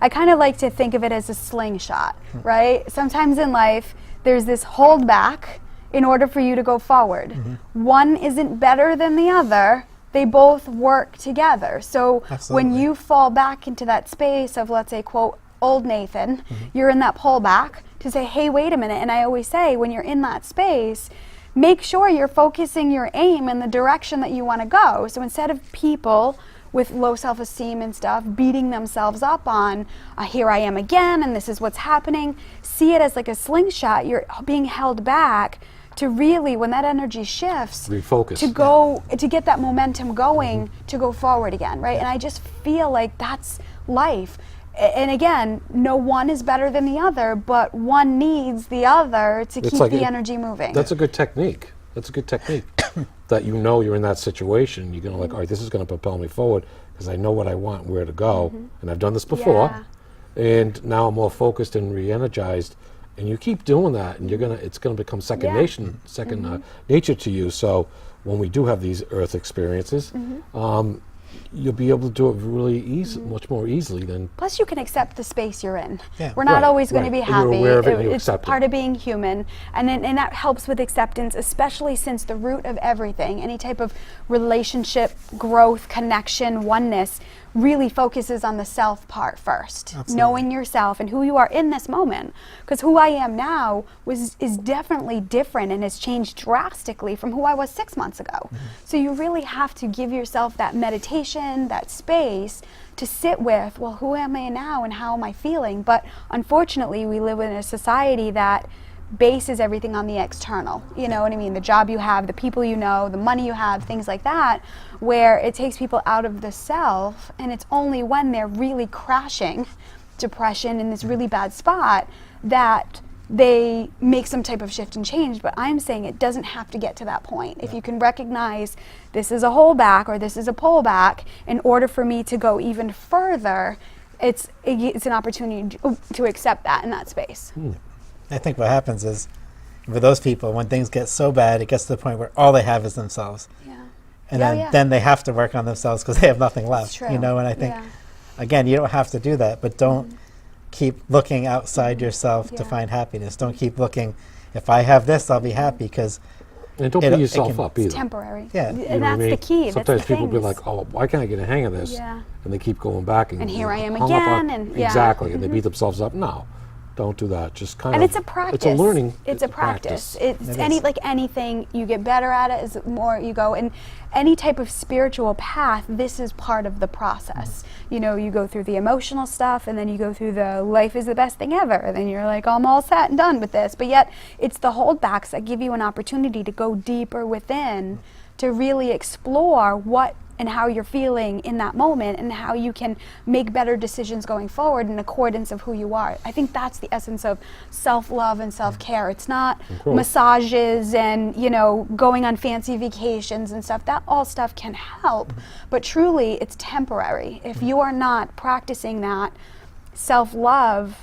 I kind of like to think of it as a slingshot, right? Sometimes in life, there's this hold back in order for you to go forward. One isn't better than the other. They both work together. So when you fall back into that space of, let's say, quote, old Nathan, you're in that pullback to say, hey, wait a minute. And I always say, when you're in that space, make sure you're focusing your aim in the direction that you want to go. So instead of people with low self-esteem and stuff beating themselves up on, here I am again, and this is what's happening, see it as like a slingshot. You're being held back to really, when that energy shifts, refocus, to go, to get that momentum going, to go forward again, right? And I just feel like that's life. And again, no one is better than the other, but one needs the other to keep the energy moving. That's a good technique. That's a good technique. That you know you're in that situation. You're gonna like, all right, this is gonna propel me forward because I know what I want, where to go, and I've done this before, and now I'm more focused and re-energized. And you keep doing that, and it's gonna become second nature to you. So when we do have these earth experiences, you'll be able to do it really easy, much more easily than. Plus, you can accept the space you're in. We're not always going to be happy. You're aware of it, and you it's accept part it. of being human, and that helps with acceptance, especially since the root of everything, any type of relationship, growth, connection, oneness, really focuses on the self part first. Knowing yourself and who you are in this moment. Because who I am now is definitely different and has changed drastically from who I was 6 months ago. So you really have to give yourself that meditation, that space to sit with, well, who am I now and how am I feeling? But unfortunately, we live in a society that bases everything on the external. You know what I mean? The job you have, the people you know, the money you have, things like that, where it takes people out of the self, and it's only when they're really crashing, depression, in this really bad spot, that they make some type of shift and change. But I'm saying it doesn't have to get to that point. If you can recognize this is a holdback or this is a pullback, in order for me to go even further, it's an opportunity to accept that in that space. I think what happens is, for those people, when things get so bad, it gets to the point where all they have is themselves. And then they have to work on themselves because they have nothing left. You know, and I think, again, you don't have to do that, but don't keep looking outside yourself to find happiness. Don't keep looking, if I have this, I'll be happy, because and don't beat yourself up either. It's temporary. And that's the key. Sometimes people be like, oh, why can't I get a hang of this? And they keep going back. And here I am again. Exactly. And they beat themselves up. No. Don't do that. Just kind of. And it's a practice. It's a learning. It's a practice. It's like anything, you get better at it as more you go. And any type of spiritual path, this is part of the process. You know, you go through the emotional stuff, and then you go through the life is the best thing ever. And then you're like, I'm all set and done with this. But yet, it's the holdbacks that give you an opportunity to go deeper within, to really explore what and how you're feeling in that moment, and how you can make better decisions going forward in accordance of who you are. I think that's the essence of self-love and self-care. It's not massages and, you know, going on fancy vacations and stuff. That all stuff can help, but truly it's temporary. If you are not practicing that self-love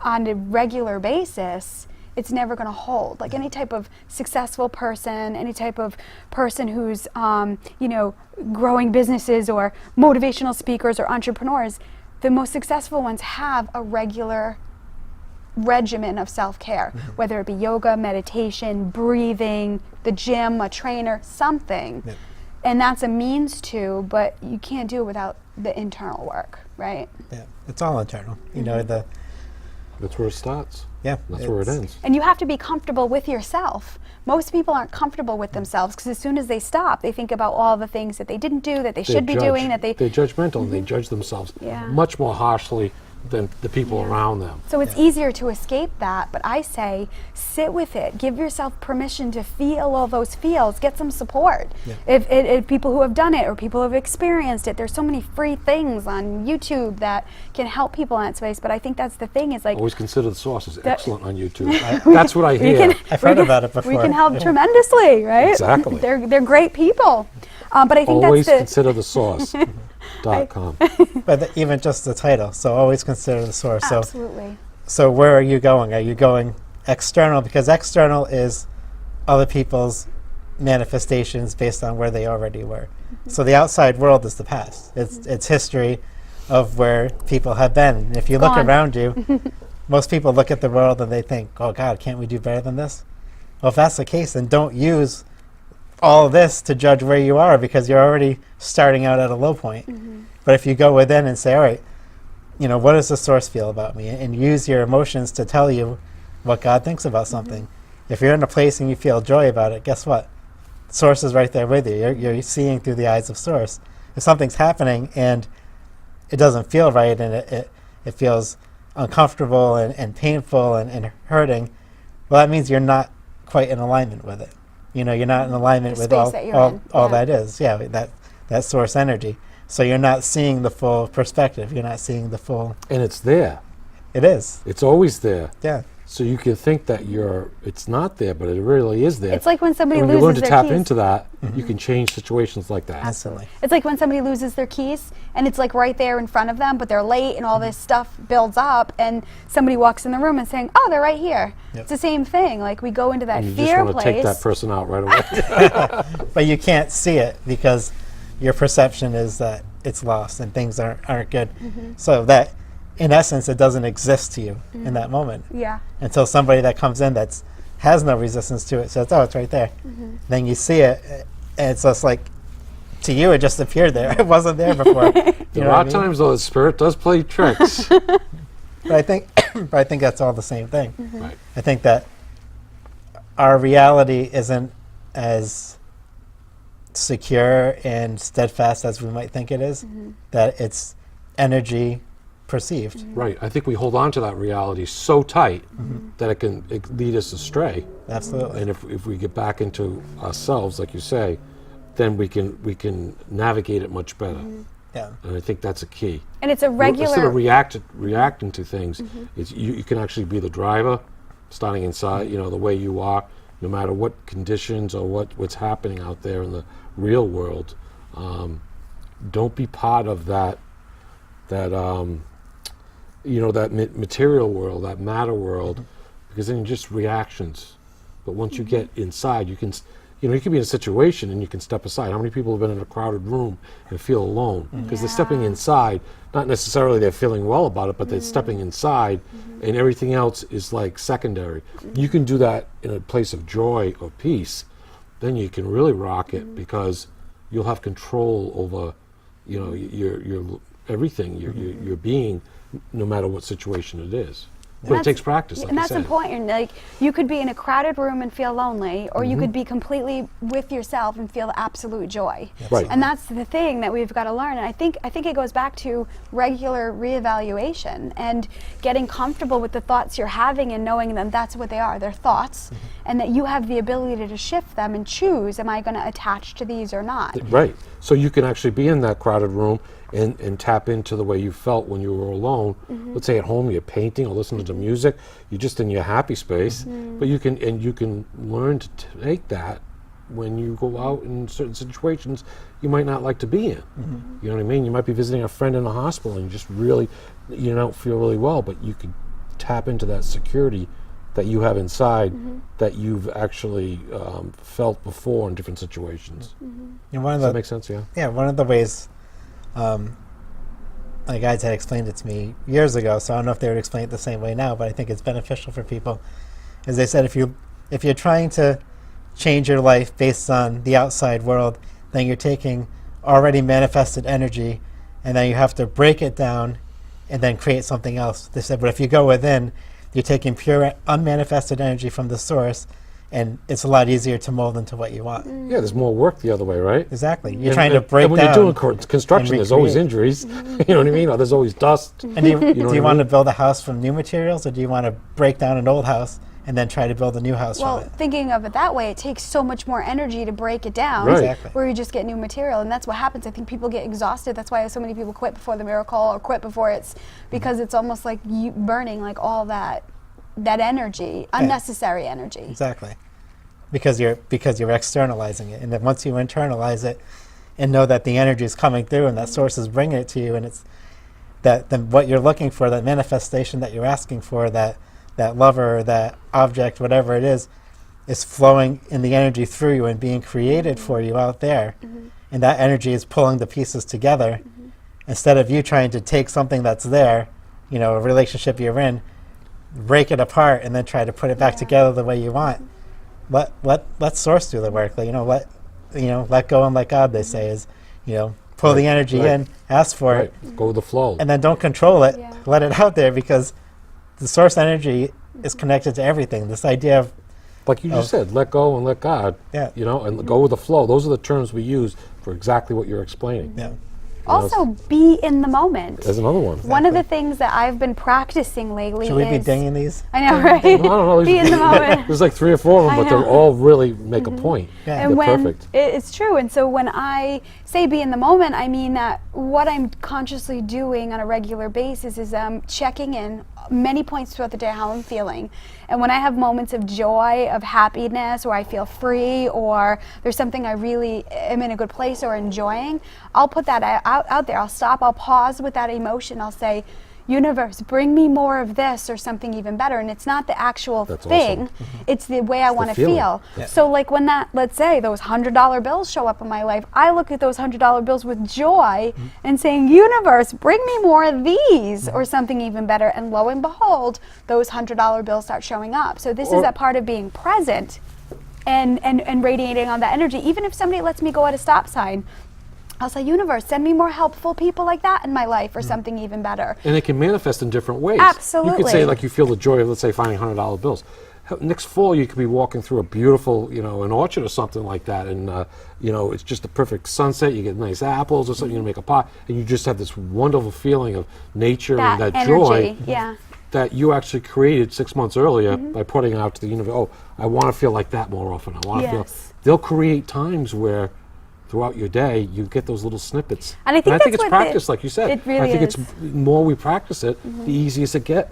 on a regular basis, it's never going to hold. Like any type of successful person, any type of person who's, you know, growing businesses or motivational speakers or entrepreneurs, the most successful ones have a regular regimen of self-care, whether it be yoga, meditation, breathing, the gym, a trainer, something. And that's a means to, but you can't do it without the internal work, right? It's all internal. You know, that's where it starts. That's where it ends. And you have to be comfortable with yourself. Most people aren't comfortable with themselves, because as soon as they stop, they think about all the things that they didn't do, that they should be doing, that they're judgmental, and they judge themselves much more harshly than the people around them. So it's easier to escape that, but I say sit with it. Give yourself permission to feel all those feels. Get some support. If people who have done it or people who have experienced it, there's so many free things on YouTube that can help people in that space. But I think that's the thing, is like, always consider the sources excellent on YouTube. That's what I hear. I've heard about it before. We can help tremendously, right? Exactly. They're great people. But I think always that's consider the source. .com. But even just the title, so always consider the source. Absolutely. So where are you going? Are you going external? Because external is other people's manifestations based on where they already were. So the outside world is the past. It's history. of where people have been. And if you look around you, most people look at the world and they think, oh God, can't we do better than this? Well, if that's the case, then don't use all of this to judge where you are, because you're already starting out at a low point. But if you go within and say, all right, what does the source feel about me? And use your emotions to tell you what God thinks about something. If you're in a place and you feel joy about it, guess what? Source is right there with you. You're seeing through the eyes of Source. If something's happening and it doesn't feel right, and it feels uncomfortable and painful and hurting, well, that means you're not quite in alignment with it. You're not in alignment with all that is. That source energy. So you're not seeing the full perspective. You're not seeing the full. And it's there. It is. It's always there. Yeah. So you can think that it's not there, but it really is there. It's like when somebody and loses when you learn to their tap keys. into that, you can change situations like that. Absolutely. It's like when somebody loses their keys and it's like right there in front of them, but they're late and all this stuff builds up, and somebody walks in the room and saying, oh, they're right here. Yep. It's the same thing. Like we go into that And you fear just want to place. take that person out right away. But you can't see it because your perception is that it's lost and things aren't good. So that, in essence, it doesn't exist to you in that moment. Yeah. Until somebody that comes in has no resistance to it says, oh, it's right there. Then you see it, and it's just like, to you, it just appeared there. It wasn't there before. There are times, though, the spirit does play tricks. But I think that's all the same thing. Right. I think that our reality isn't as secure and steadfast as we might think it is, that it's energy perceived. Right. I think we hold on to that reality so tight that it can lead us astray. Absolutely. And if we get back into ourselves, like you say, then we can navigate it much better. Yeah. And I think that's a key. And it's a regular. Instead of reacting to things, it's you can actually be the driver, starting inside. The way you are, no matter what conditions or what's happening out there in the real world. Don't be part of that material world, that matter world, because then you're just reactions. But once you get inside, you can be in a situation and you can step aside. How many people have been in a crowded room and feel alone? Because they're stepping inside, not necessarily they're feeling well about it, but they're stepping inside, and everything else is like secondary. You can do that in a place of joy or peace, then you can really rock it, because you'll have control over, your everything, your being, no matter what situation it is. But it takes practice, like and you that's said. important. Like you could be in a crowded room and feel lonely, or you could be completely with yourself and feel absolute joy. Right. And that's the thing that we've got to learn. And I think it goes back to regular reevaluation and getting comfortable with the thoughts you're having and knowing that that's what they are. They're thoughts, and that you have the ability to shift them and choose, am I going to attach to these or not? Right. So you can actually be in that crowded room and tap into the way you felt when you were alone. Let's say at home you're painting or listening to music, you're just in your happy space. But you can learn to take that when you go out in certain situations you might not like to be in. You know what I mean? You might be visiting a friend in a hospital and you just really, don't feel really well, but you could tap into that security that you have inside that you've actually felt before in different situations. Does that make sense? Yeah. Yeah, one of the ways my guides had explained it to me years ago, so I don't know if they would explain it the same way now, but I think it's beneficial for people, is they said if you're trying to change your life based on the outside world, then you're taking already manifested energy and then you have to break it down and then create something else. They said, but if you go within, you're taking pure unmanifested energy from the source, and it's a lot easier to mold into what you want. Yeah, there's more work the other way, right? Exactly. You're trying to break and when down. you're doing construction, there's always injuries. You know what I mean? Or there's always dust. And do you want to build a house from new materials, or do you want to break down an old house and then try to build a new house Well, from it? thinking of it that way, it takes so much more energy to break it down, Right. Exactly. where you just get new material, and that's what happens. I think people get exhausted. That's why so many people quit before the miracle, or quit before it's, because it's almost like you burning like all that energy, unnecessary energy. Exactly. Because you're externalizing it, and then once you internalize it and know that the energy is coming through and that source is bringing it to you, and it's then what you're looking for, that manifestation that you're asking for, that lover, that object, whatever it is flowing in the energy through you and being created for you out there, and that energy is pulling the pieces together, instead of you trying to take something that's there, a relationship you're in, break it apart and then try to put it back together the way you want. Let source do the work. Let go and let God, they say, is, pull the energy in, ask for it. Go with the flow. And then don't control it. Yeah. Let it out there, because the source energy is connected to everything. This idea of, like you just said, let go and let God, and go with the flow. Those are the terms we use for exactly what you're explaining. Yeah. Also, be in the moment. There's another one. One of the things that I've been practicing lately Should we be dinging these? I know, right? I don't know. Be in the moment. There's like 3 or 4 of them, but they're all really make a point. Yeah. And they're perfect. It's true. And so when I say be in the moment, I mean that what I'm consciously doing on a regular basis is checking in many points throughout the day how I'm feeling. And when I have moments of joy, of happiness, or I feel free, or there's something I really am in a good place or enjoying, I'll put that out there. I'll stop, I'll pause with that emotion. I'll say, universe, bring me more of this or something even better. And it's not the actual thing, awesome. It's the way I want to feel. Yeah. So like when let's say those $100 bills show up in my life, I look at those $100 bills with joy and saying, universe, bring me more of these or something even better. And lo and behold, those $100 bills start showing up. So this is a part of being present and radiating on that energy. Even if somebody lets me go at a stop sign, I'll say, universe, send me more helpful people like that in my life or something even better. And it can manifest in different ways. Absolutely. You could say, like, you feel the joy of, let's say, finding $100 bills. Next fall, you could be walking through a beautiful, an orchard or something like that, and, it's just a perfect sunset. You get nice apples or something, you make a pie, and you just have this wonderful feeling of nature and that energy, joy that you actually created 6 months earlier by putting out to the universe. Oh, I want to feel like that more often. I want to feel. They'll create times where throughout your day, you get those little snippets. And I think it's practice, like you said. It really I think is. it's more we practice it, the easier it get.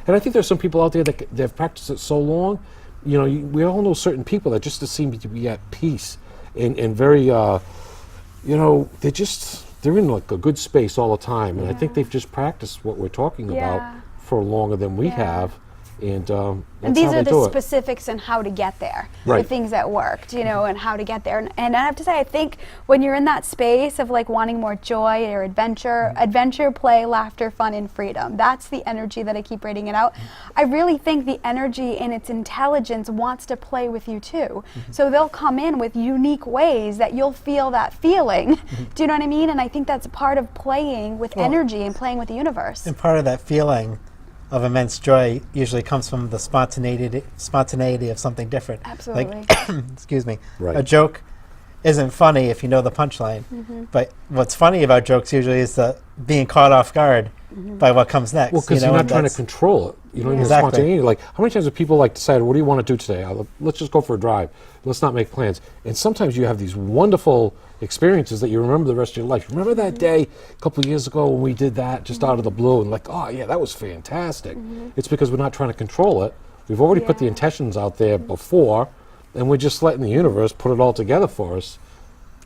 And I think there's some people out there that they've practiced it so long. We all know certain people that just seem to be at peace and very, they're in like a good space all the time. And I think they've just practiced what we're talking about for longer than we have. And these are the specifics and how to get there, right. The things that worked, and how to get there. And I have to say, I think when you're in that space of like wanting more joy or adventure, play, laughter, fun, and freedom, that's the energy that I keep rating it out. I really think the energy in its intelligence wants to play with you too. So they'll come in with unique ways that you'll feel that feeling. Do you know what I mean? And I think that's a part of playing with energy and playing with the universe. And part of that feeling of immense joy usually comes from the spontaneity of something different. Absolutely. Like, excuse me, Right. A joke isn't funny if you know the punchline. But what's funny about jokes usually is the being caught off guard by what comes next. Well, because you're not trying to control it. Exactly. Spontaneity. Like, how many times have people decided, what do you want to do today? Let's just go for a drive. Let's not make plans. And sometimes you have these wonderful experiences that you remember the rest of your life. Remember that day a couple of years ago when we did that just out of the blue, and like, oh yeah, that was fantastic. It's because we're not trying to control it. We've already put the intentions out there before, and we're just letting the universe put it all together for us.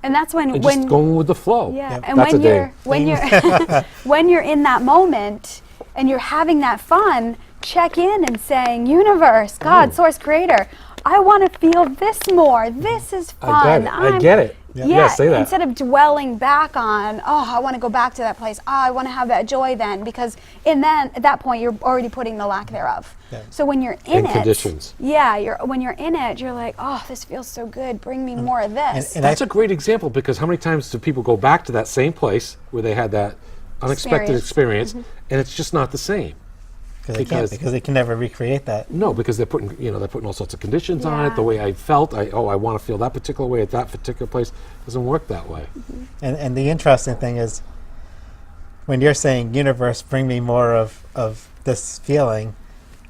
And that's when just going with the flow. Yeah, and that's when you're when you're in that moment and you're having that fun, check in and saying, universe, God, source, creator, I want to feel this more. This is fun. I get it. Yeah, say that. Instead of dwelling back on, I want to go back to that place. I want to have that joy then, because at that point you're already putting the lack thereof. Yeah. So when you're in it, conditions. When you're in it, you're like, this feels so good. Bring me more of this. And that's a great example, because how many times do people go back to that same place where they had that unexpected experience, and it's just not the same? Because they can never recreate that. No, because they're putting all sorts of conditions on it. The way I felt, I want to feel that particular way at that particular place. It doesn't work that way. And the interesting thing is, when you're saying, universe, bring me more of this feeling,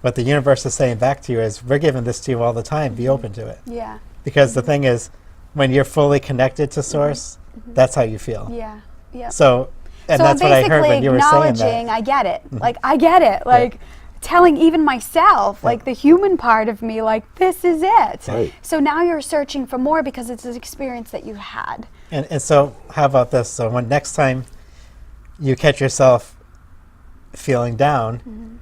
what the universe is saying back to you is, we're giving this to you all the time. Be open to it. Yeah. Because the thing is, when you're fully connected to source, that's how you feel. Yeah. Yeah. So that's what I heard when you were saying that. Acknowledging, I get it. Like, I get it. Like, telling even myself, like the human part of me, like, this is it. Right. So now you're searching for more because it's an experience that you had. And so how about this? So when next time you catch yourself feeling down,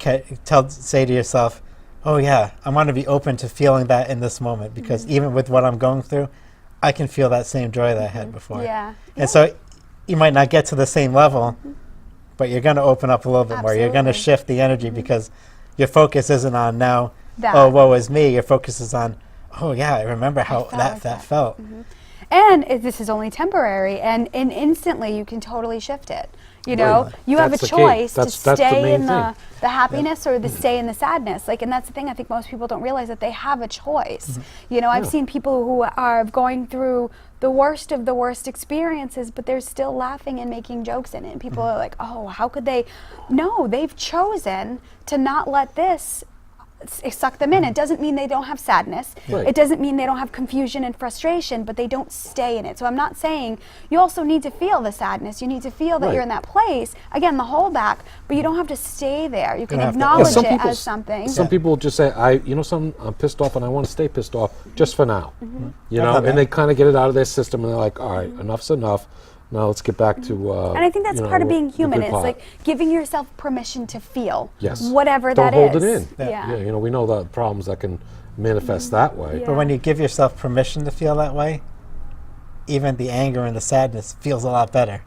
say to yourself, oh yeah, I want to be open to feeling that in this moment, because even with what I'm going through, I can feel that same joy that I had before. Yeah. And so you might not get to the same level, but you're going to open up a little bit more. You're going to shift the energy because your focus isn't on now, oh, woe is me. Your focus is on, oh, yeah, I remember how that felt. And this is only temporary, and instantly you can totally shift it. You know, you have a choice to stay in the happiness or to stay in the sadness. Like, and that's the thing. I think most people don't realize that they have a choice. You know, I've seen people who are going through the worst of the worst experiences, but they're still laughing and making jokes in it. And people are like, oh, how could they? No, they've chosen to not let this suck them in. It doesn't mean they don't have sadness. It doesn't mean they don't have confusion and frustration, but they don't stay in it. So I'm not saying you also need to feel the sadness. You need to feel that you're in that place. Again, the holdback, but you don't have to stay there. You can acknowledge it as something. Some people just say, I'm pissed off and I want to stay pissed off just for now. You know, and they kind of get it out of their system and they're like, all right, enough's enough. Now let's get back to and I think that's part of being human. It's like giving yourself permission to feel whatever Don't that is. hold it in. Yeah, you know, we know the problems that can manifest that way. But when you give yourself permission to feel that way, even the anger and the sadness feels a lot better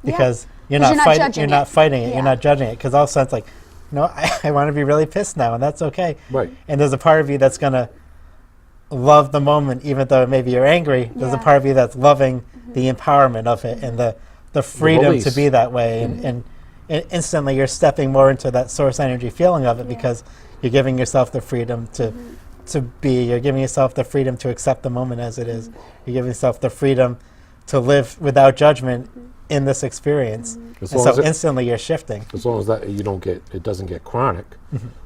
because you're not fighting it. You're not judging it because all of a sudden it's like, no, I want to be really pissed now, and that's okay. And there's a part of you that's gonna love the moment, even though maybe you're angry. There's a part of you that's loving the empowerment of it and the freedom to be that way, and instantly you're stepping more into that source energy feeling of it because you're giving yourself the freedom to be. You're giving yourself the freedom to accept the moment as it is. You're giving yourself the freedom to live without judgment in this experience. And so instantly you're shifting. As long as that it doesn't get chronic,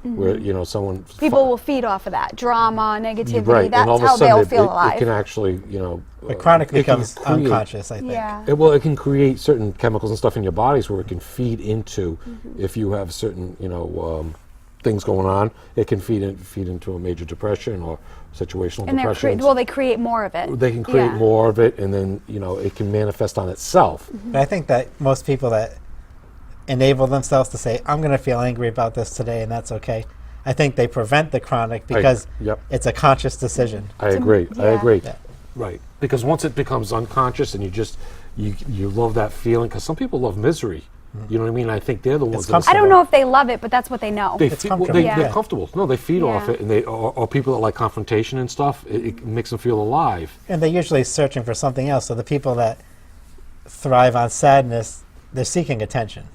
where people will feed off of that drama, negativity. That's how they'll feel alive. It can actually, but chronic becomes unconscious, I think. It can create certain chemicals and stuff in your bodies where it can feed into, if you have certain, things going on, it can feed into a major depression or situational depression. They create more of it. They can create more of it, and then, it can manifest on itself. But I think that most people that enable themselves to say, I'm going to feel angry about this today, and that's okay, I think they prevent the chronic because it's a conscious decision. I agree. Right. Because once it becomes unconscious and you love that feeling, because some people love misery. You know what I mean? I think they're the ones that... I don't know if they love it, but that's what they know. They're comfortable. No, they feed off it. And or people that like confrontation and stuff, it makes them feel alive. And they're usually searching for something else. So the people that thrive on sadness, they're seeking attention.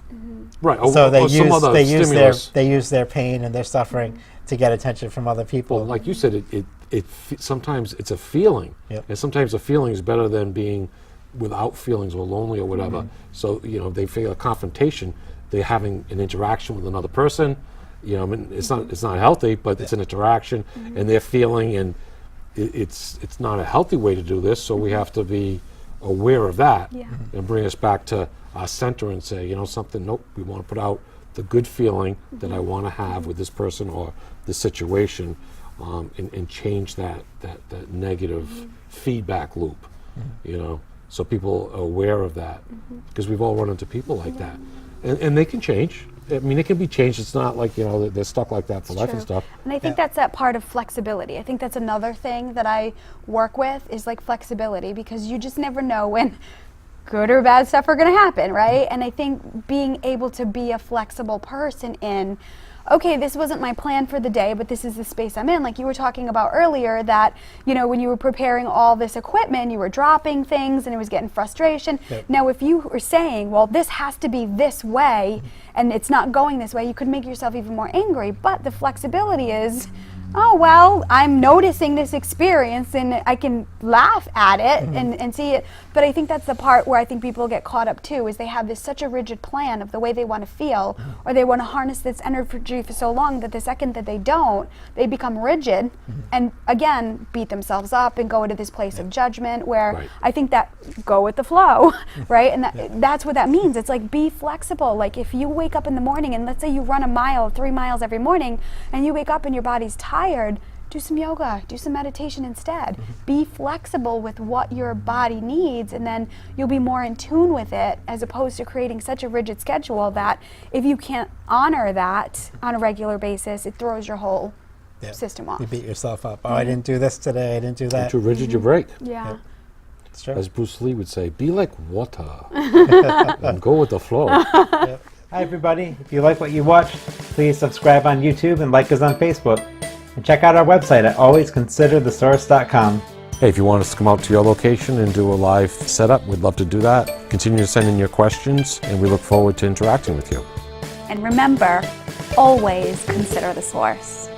Right. So they use their pain and their suffering to get attention from other people. Well, like you said, sometimes it's a feeling. And sometimes a feeling is better than being without feelings or lonely or whatever. So, they feel a confrontation, they're having an interaction with another person. I mean, it's not healthy, but it's an interaction and they're feeling, and it's not a healthy way to do this. So we have to be aware of that and bring us back to our center and say, something, nope, we want to put out the good feeling that I want to have with this person or this situation, and change that negative feedback loop, so people are aware of that, because we've all run into people like that, and they can change. I mean, it can be changed. It's not like they're stuck like that for life and stuff. And I think that's that part of flexibility. I think that's another thing that I work with is like flexibility, because you just never know when good or bad stuff are going to happen, right? And I think being able to be a flexible person in, okay, this wasn't my plan for the day, but this is the space I'm in. Like you were talking about earlier, that, when you were preparing all this equipment, you were dropping things and it was getting frustration. Now, if you were saying, well, this has to be this way and it's not going this way, you could make yourself even more angry. But the flexibility is, oh, well, I'm noticing this experience and I can laugh at it and see it. But I think that's the part where I think people get caught up too, is they have such a rigid plan of the way they want to feel, or they want to harness this energy for so long that the second that they don't, they become rigid and again beat themselves up and go into this place of judgment where I think that go with the flow, right? And that's what that means. It's like, be flexible. Like if you wake up in the morning and let's say you run 3 miles every morning, and you wake up and your body's tired, do some yoga, do some meditation instead. Be flexible with what your body needs, and then you'll be more in tune with it, as opposed to creating such a rigid schedule that if you can't honor that on a regular basis, it throws your whole system off. You beat yourself up. Oh, I didn't do this today, I didn't do that. You're too rigid, you break. true. As Bruce Lee would say, be like water and go with the flow. Yep. Hi, everybody. If you like what you watch, please subscribe on YouTube and like us on Facebook. And check out our website at alwaysconsiderthesource.com. Hey, if you want us to come out to your location and do a live setup, we'd love to do that. Continue to send in your questions, and we look forward to interacting with you. And remember, always consider the source.